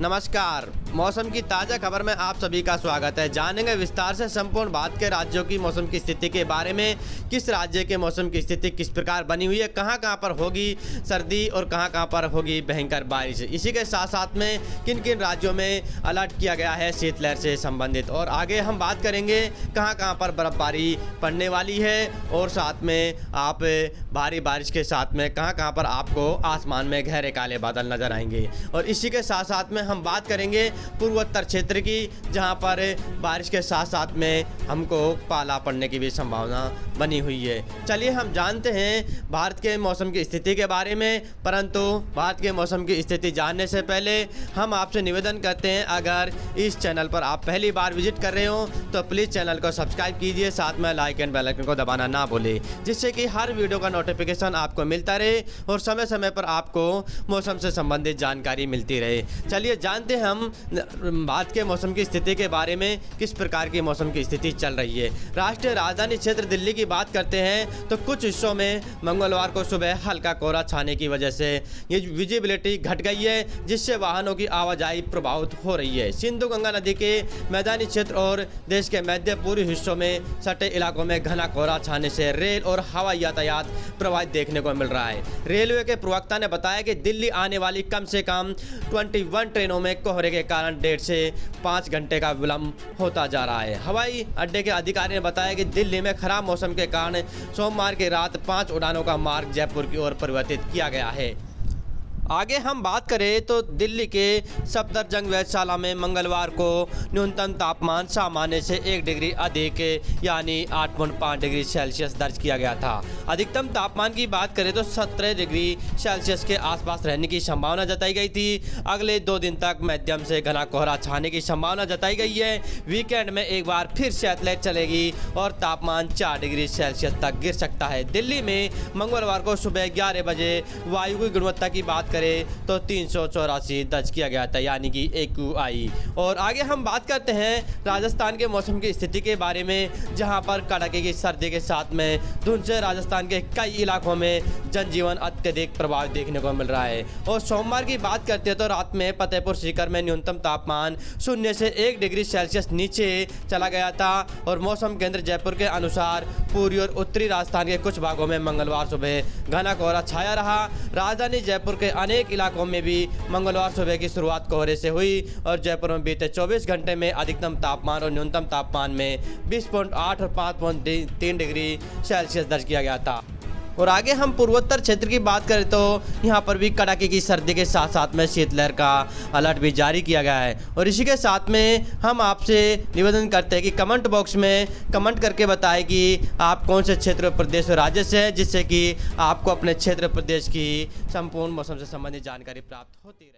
नमस्कार। मौसम की ताज़ा खबर में आप सभी का स्वागत है। जानेंगे विस्तार से संपूर्ण भारत के राज्यों की मौसम की स्थिति के बारे में। किस राज्य के मौसम की स्थिति किस प्रकार बनी हुई है, कहां कहां पर होगी सर्दी और कहां कहां पर होगी भयंकर बारिश। इसी के साथ साथ में किन किन राज्यों में अलर्ट किया गया है शीतलहर से संबंधित। और आगे हम बात करेंगे कहां कहां पर बर्फबारी पड़ने वाली है और साथ में आप भारी बारिश के साथ में कहां कहां पर आपको आसमान में गहरे काले बादल नजर आएंगे। और इसी के साथ साथ में हम बात करेंगे पूर्वोत्तर क्षेत्र की, जहां पर बारिश के साथ साथ में हमको पाला पड़ने की भी संभावना बनी हुई है। चलिए हम जानते हैं भारत के मौसम की स्थिति के बारे में। परंतु भारत के मौसम की स्थिति जानने से पहले हम आपसे निवेदन करते हैं, अगर इस चैनल पर आप पहली बार विजिट कर रहे हो तो प्लीज़ चैनल को सब्सक्राइब कीजिए, साथ में लाइक एंड बेल आइकन को दबाना ना भूलें, जिससे कि हर वीडियो का नोटिफिकेशन आपको मिलता रहे और समय समय पर आपको मौसम से संबंधित जानकारी मिलती रहे। चलिए जानते हैं हम भारत के मौसम की स्थिति के बारे में, किस प्रकार की मौसम की स्थिति चल रही है। राष्ट्रीय राजधानी क्षेत्र दिल्ली की बात करते हैं तो कुछ हिस्सों में मंगलवार को सुबह हल्का कोहरा छाने की वजह से ये विजिबिलिटी घट गई है, जिससे वाहनों की आवाजाही प्रभावित हो रही है। सिंधु गंगा नदी के मैदानी क्षेत्र और देश के मध्य पूर्वी हिस्सों में सटे इलाकों में घना कोहरा छाने से रेल और हवाई यातायात प्रभावित देखने को मिल रहा है। रेलवे के प्रवक्ता ने बताया कि दिल्ली आने वाली कम से कम 21 ट्रेनों में कोहरे के कारण 1.5 से 5 घंटे का विलंब होता जा रहा है। हवाई अड्डे के अधिकारी ने बताया कि दिल्ली में खराब मौसम के कारण सोमवार की रात 5 उड़ानों का मार्ग जयपुर की ओर परिवर्तित किया गया है। आगे हम बात करें तो दिल्ली के सफदरजंग वेधशाला में मंगलवार को न्यूनतम तापमान सामान्य से 1 डिग्री अधिक यानी 8.5 डिग्री सेल्सियस दर्ज किया गया था। अधिकतम तापमान की बात करें तो 17 डिग्री सेल्सियस के आसपास रहने की संभावना जताई गई थी। अगले 2 दिन तक मध्यम से घना कोहरा छाने की संभावना जताई गई है। वीकेंड में एक बार फिर शीतलहर चलेगी और तापमान 4 डिग्री सेल्सियस तक गिर सकता है। दिल्ली में मंगलवार को सुबह 11 बजे वायु की गुणवत्ता की बात तो 384 दर्ज किया गया था, यानी कि AQI। और आगे हम बात करते हैं राजस्थान के मौसम की स्थिति के बारे में, जहां पर कड़ाके की सर्दी के साथ में धुंध से राजस्थान के कई इलाकों में जनजीवन अत्यधिक प्रभावित देखने को मिल रहा है। और सोमवार की बात करते हैं तो रात में फतेहपुर सीकर में न्यूनतम तापमान 0 से 1 डिग्री सेल्सियस नीचे चला गया था। और मौसम केंद्र जयपुर के अनुसार पूर्वी और उत्तरी राजस्थान के कुछ भागों में मंगलवार सुबह घना कोहरा छाया रहा। राजधानी जयपुर के अनेक इलाकों में भी मंगलवार सुबह की शुरुआत कोहरे से हुई और जयपुर में बीते 24 घंटे में अधिकतम तापमान और न्यूनतम तापमान में 20.8 और 5.3 डिग्री सेल्सियस दर्ज किया गया था। और आगे हम पूर्वोत्तर क्षेत्र की बात करें तो यहाँ पर भी कड़ाके की सर्दी के साथ साथ में शीतलहर का अलर्ट भी जारी किया गया है। और इसी के साथ में हम आपसे निवेदन करते हैं कि कमेंट बॉक्स में कमेंट करके बताएं कि आप कौन से क्षेत्र प्रदेश और राज्य से हैं, जिससे कि आपको अपने क्षेत्र प्रदेश की संपूर्ण मौसम से संबंधित जानकारी प्राप्त होती रहे।